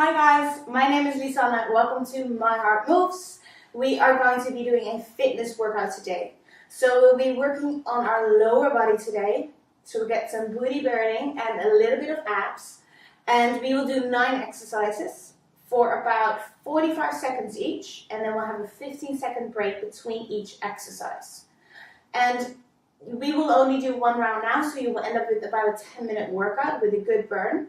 Hi guys, my name is Lisanne. Welcome to My Heart Moves. We are going to be doing a fitness workout today. So we'll be working on our lower body today. So we'll get some booty burning and a little bit of abs. And we will do 9 exercises for about 45 seconds each. And then we'll have a 15-second break between each exercise. And we will only do 1 round now, so you will end up with about a 10-minute workout with a good burn.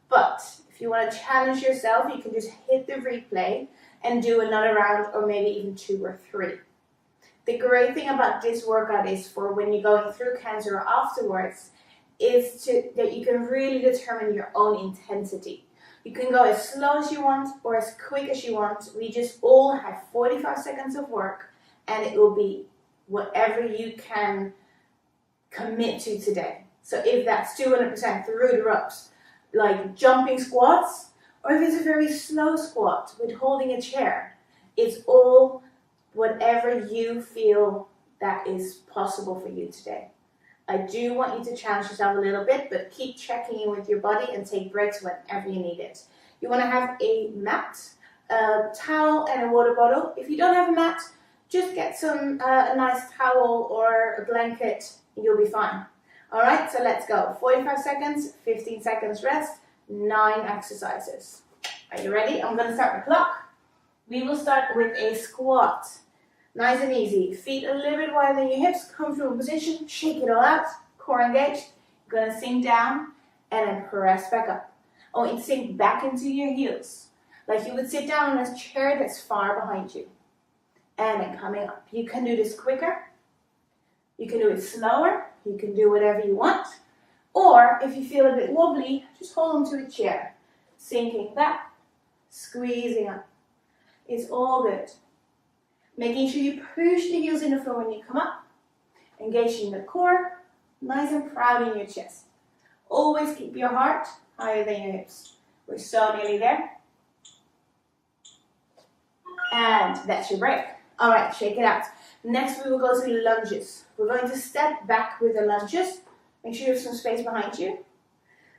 But if you want to challenge yourself, you can just hit the replay and do another round or maybe even 2 or 3. The great thing about this workout is for when you're going through cancer or afterwards is that you can really determine your own intensity. You can go as slow as you want or as quick as you want. We just all have 45 seconds of work and it will be whatever you can commit to today. So if that's 200% through the ropes, like jumping squats, or if it's a very slow squat with holding a chair, it's all whatever you feel that is possible for you today. I do want you to challenge yourself a little bit, but keep checking in with your body and take breaks whenever you need it. You want to have a mat, a towel, and a water bottle. If you don't have a mat, just get a nice towel or a blanket, and you'll be fine. Alright, so let's go. 45 seconds, 15 seconds rest, 9 exercises. Are you ready? I'm going to start the clock. We will start with a squat. Nice and easy. Feet a little bit wider than your hips, comfortable position, shake it all out, core engaged. You're going to sink down and then press back up. I want you to sink back into your heels, like you would sit down in a chair that's far behind you. And then coming up. You can do this quicker. You can do it slower. You can do whatever you want. Or if you feel a bit wobbly, just hold on to a chair. Sinking back, squeezing up. It's all good. Making sure you push the heels in the floor when you come up. Engaging the core, nice and proud in your chest. Always keep your heart higher than your hips. We're so nearly there. And that's your break. All right, shake it out. Next, we will go to lunges. We're going to step back with the lunges. Make sure you have some space behind you.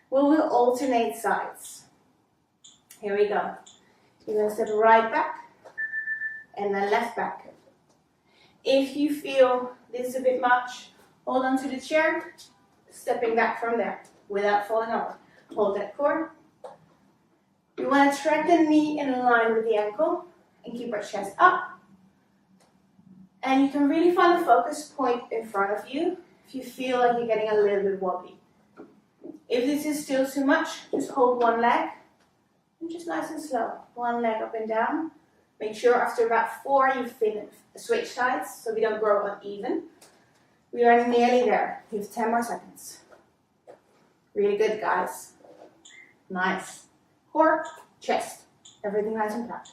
We will alternate sides. Here we go. You're going to step right back and then left back. If you feel this is a bit much, hold on to the chair, stepping back from there without falling over. Hold that core. We want to track the knee in line with the ankle and keep our chest up. And you can really find a focus point in front of you if you feel like you're getting a little bit wobbly. If this is still too much, just hold one leg and just nice and slow. One leg up and down. Make sure after about 4 you switch sides so we don't grow uneven. We are nearly there. You have 10 more seconds. Really good, guys. Nice. Core, chest. Everything nice and flat.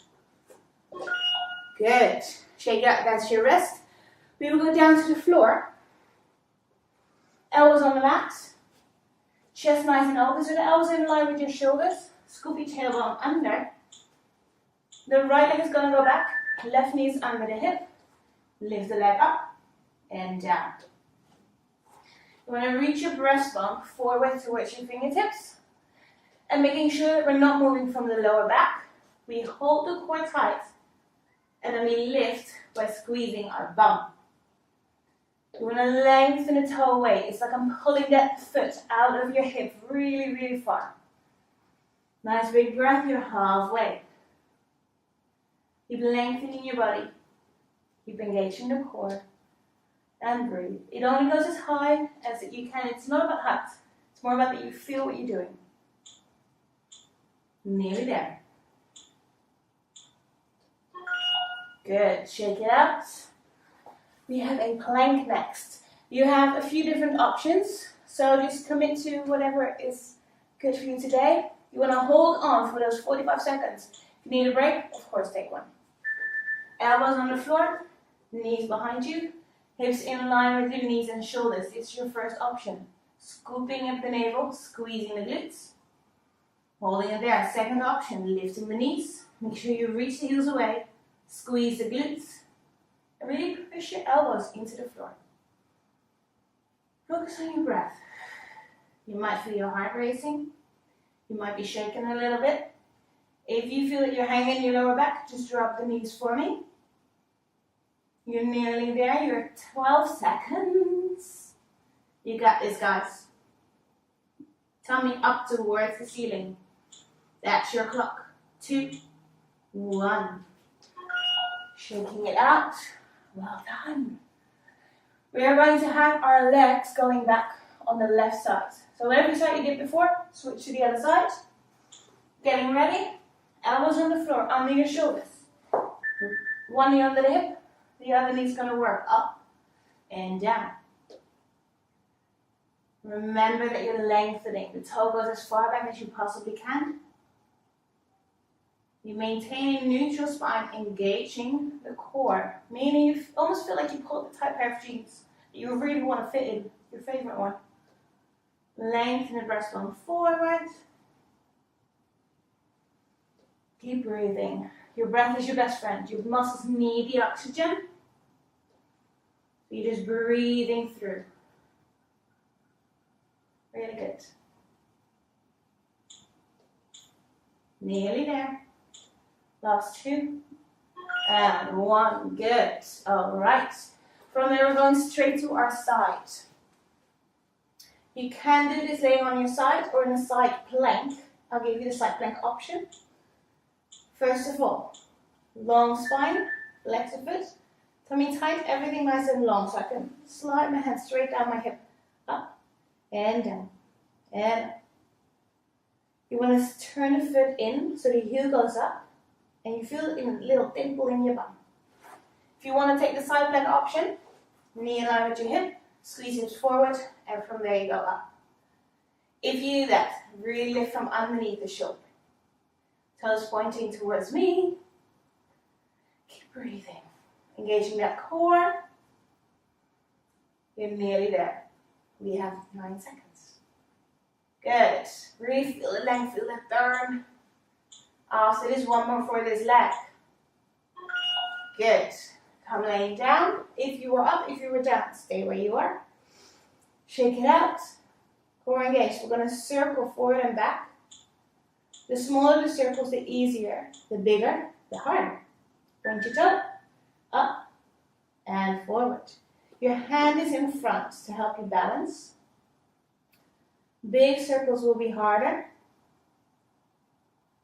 Good. Shake it out against your wrist. We will go down to the floor. Elbows on the mat. Chest nice and open, so the elbows in line with your shoulders. Scoop your tailbone under. The right leg is going to go back. Left knee is under the hip. Lift the leg up and down. You want to reach your breastbone forward towards your fingertips. And making sure that we're not moving from the lower back. We hold the core tight. And then we lift by squeezing our bum. You want to lengthen the toe away. It's like I'm pulling that foot out of your hip really, really far. Nice big breath, you're halfway. Keep lengthening your body. Keep engaging the core. And breathe. It only goes as high as you can. It's not about height. It's more about that you feel what you're doing. Nearly there. Good, shake it out. We have a plank next. You have a few different options, so just commit to whatever is good for you today. You want to hold on for those 45 seconds. If you need a break, of course take one. Elbows on the floor, knees behind you, hips in line with your knees and shoulders. It's your first option. Scooping up the navel, squeezing the glutes. Holding it there. Second option, lifting the knees. Make sure you reach the heels away. Squeeze the glutes and really push your elbows into the floor. Focus on your breath. You might feel your heart racing. You might be shaking a little bit. If you feel that you're hanging your lower back, just drop the knees for me. You're nearly there. You're 12 seconds. You got this, guys. Tummy up towards the ceiling. That's your clock. 2, 1. Shaking it out. Well done. We are going to have our legs going back on the left side. So whatever side you did before, switch to the other side. Getting ready. Elbows on the floor, under your shoulders. One knee under the hip. The other knee's going to work up and down. Remember that you're lengthening. The toe goes as far back as you possibly can. You maintain a neutral spine, engaging the core. Meaning you almost feel like you pulled the tight pair of jeans that you really want to fit in, your favorite one. Lengthen the breastbone forward. Keep breathing. Your breath is your best friend. Your muscles need the oxygen. You're just breathing through. Really good. Nearly there. Last 2. And 1. Good. All right. From there, we're going straight to our side. You can do this laying on your side or in a side plank. I'll give you the side plank option. First of all, long spine, flex the foot, tummy tight, everything nice and long so I can slide my hand straight down my hip, up and down and up. You want to turn the foot in so the heel goes up and you feel a little dimple in your bum. If you want to take the side plank option, knee in line with your hip, squeeze it forward and from there you go up. If you do that, really lift from underneath the shoulder. Toes pointing towards me. Keep breathing. Engaging that core. You're nearly there. We have 9 seconds. Good. Really feel the length, feel that burn. After this, one more for this leg. Good. Come laying down. If you were up, if you were down, stay where you are. Shake it out. Core engaged. We're going to circle forward and back. The smaller the circles, the easier. The bigger, the harder. Point your toe, up and forward. Your hand is in front to help you balance. Big circles will be harder.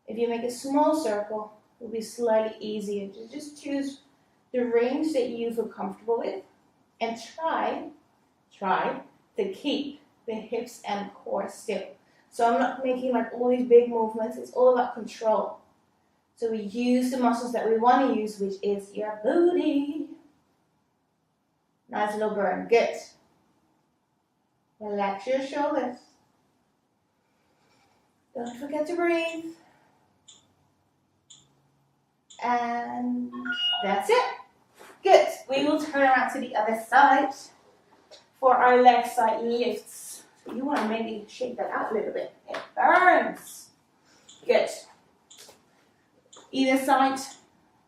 If you make a small circle, it will be slightly easier. Just choose the range that you feel comfortable with and try to keep the hips and core still. So I'm not making like all these big movements. It's all about control. So we use the muscles that we want to use, which is your booty. Nice little burn. Good. Relax your shoulders. Don't forget to breathe. And that's it. Good. We will turn around to the other side for our leg side lifts. You want to maybe shake that out a little bit. It burns. Good. Either side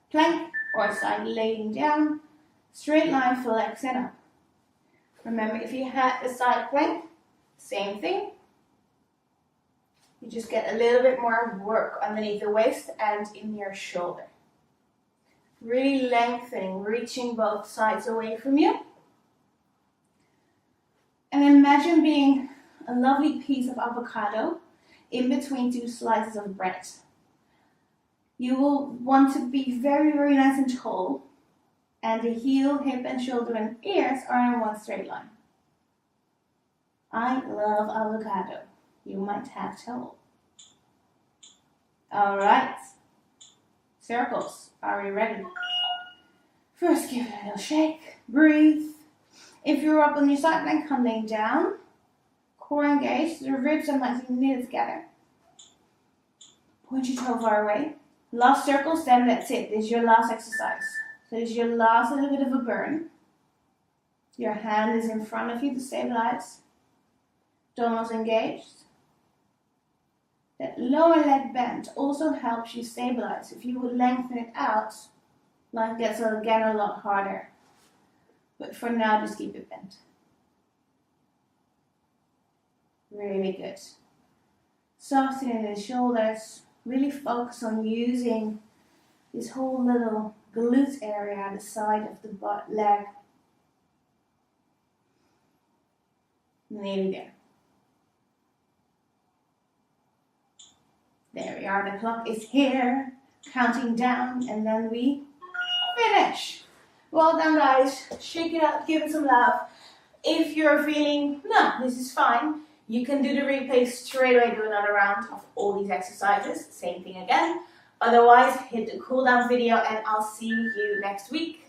plank or side laying down. Straight line, flex it up. Remember, if you had the side plank, same thing. You just get a little bit more work underneath the waist and in your shoulder. Really lengthening, reaching both sides away from you. And imagine being a lovely piece of avocado in between 2 slices of bread. You will want to be very, very nice and tall. And the heel, hip, and shoulder and ears are in one straight line. I love avocado. You might have toe. All right. Circles. Are we ready? First, give it a little shake. Breathe. If you're up on your side plank, come laying down. Core engaged. The ribs are nice and knitted together. Point your toe far away. Last circles, then that's it. This is your last exercise. So this is your last little bit of a burn. Your hand is in front of you to stabilize. Toes engaged. That lower leg bend also helps you stabilize. If you would lengthen it out, life gets again a lot harder. But for now, just keep it bent. Really good. Softening the shoulders, really focus on using this whole little glute area, the side of the leg. Nearly there. There we are, the clock is here, counting down, and then we finish. Well done, guys. Shake it up, give it some love. If you're feeling, no, this is fine, you can do the replay straight away, do another round of all these exercises. Same thing again. Otherwise, hit the cool down video and I'll see you next week.